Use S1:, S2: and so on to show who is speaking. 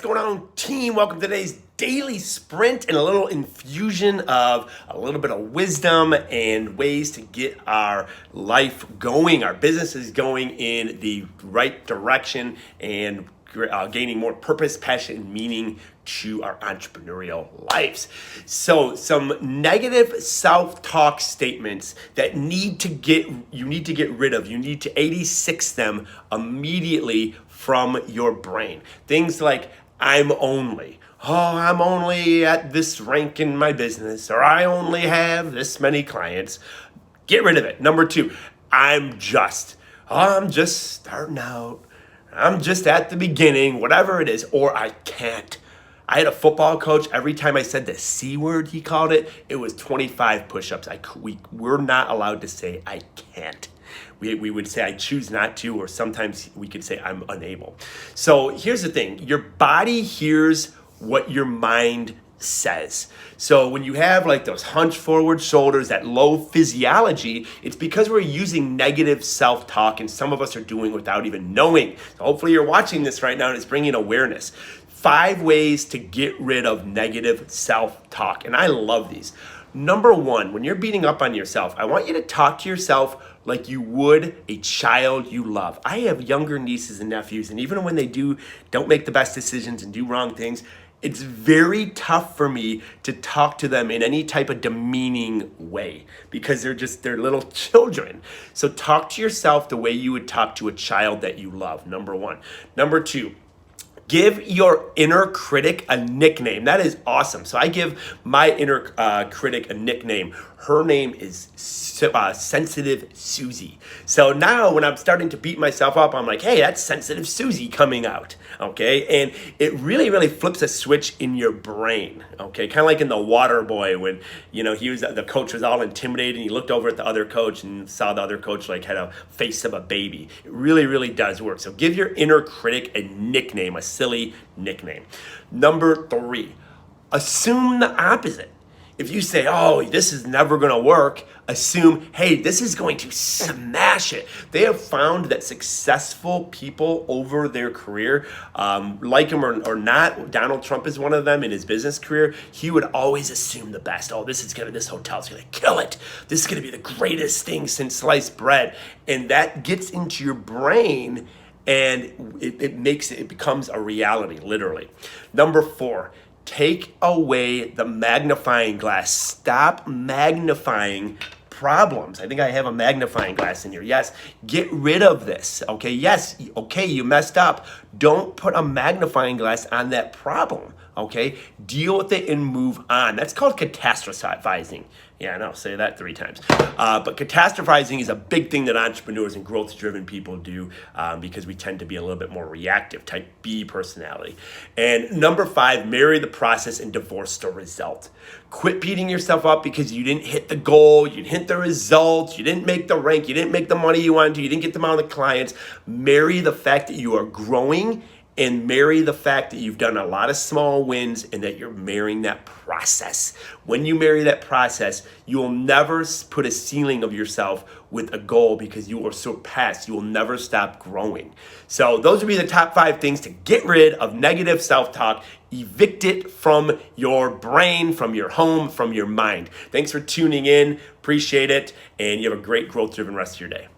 S1: What's going on, team? Welcome to today's daily sprint and a little infusion of a little bit of wisdom and ways to get our life going, our businesses going in the right direction and gaining more purpose, passion, and meaning to our entrepreneurial lives. So some negative self-talk statements that you need to get rid of. You need to 86 them immediately from your brain. Things like I'm only at this rank in my business, or I only have this many clients. Get rid of it. Number two, I'm just starting out. I'm just at the beginning, whatever it is, or I can't. I had a football coach, every time I said the C word, he called it, it was 25 push-ups. We're not allowed to say I can't. We would say I choose not to, or sometimes we could say I'm unable. So here's the thing, your body hears what your mind says. So when you have like those hunched forward shoulders, that low physiology, it's because we're using negative self-talk, and some of us are doing without even knowing. So hopefully you're watching this right now and it's bringing awareness. 5 ways to get rid of negative self-talk, and I love these. Number 1, when you're beating up on yourself, I want you to talk to yourself like you would a child you love. I have younger nieces and nephews, and even when they don't make the best decisions and do wrong things, it's very tough for me to talk to them in any type of demeaning way because they're little children. So talk to yourself the way you would talk to a child that you love, number 1. Number 2, give your inner critic a nickname. That is awesome. So I give my inner critic a nickname. Her name is Sensitive Susie. So now when I'm starting to beat myself up, I'm like, hey, that's Sensitive Susie coming out, okay? And it really flips a switch in your brain, okay? Kind of like in The Water Boy when, the coach was all intimidated and he looked over at the other coach and saw the other coach like had a face of a baby. It really does work. So give your inner critic a nickname, a silly nickname. Number 3, assume the opposite. If you say, oh, this is never going to work, assume, hey, this is going to smash it. They have found that successful people over their career, like him or not, Donald Trump is one of them in his business career, he would always assume the best. Oh, this hotel's going to kill it. This is going to be the greatest thing since sliced bread. And that gets into your brain and it becomes a reality, literally. Number 4, take away the magnifying glass. Stop magnifying problems. I think I have a magnifying glass in here. Yes, get rid of this. Okay, yes, okay, you messed up. Don't put a magnifying glass on that problem. Okay, deal with it and move on. That's called catastrophizing. Yeah, I know, say that 3 times. But catastrophizing is a big thing that entrepreneurs and growth-driven people do because we tend to be a little bit more reactive, type B personality. And number 5, marry the process and divorce the result. Quit beating yourself up because you didn't hit the goal, you didn't hit the results, you didn't make the rank, you didn't make the money you wanted to, you didn't get the amount of clients. Marry the fact that you are growing, and marry the fact that you've done a lot of small wins and that you're marrying that process. When you marry that process, you will never put a ceiling of yourself with a goal because you will surpass. You will never stop growing. So those would be the top 5 things to get rid of negative self-talk. Evict it from your brain, from your home, from your mind. Thanks for tuning in. Appreciate it. And you have a great growth-driven rest of your day.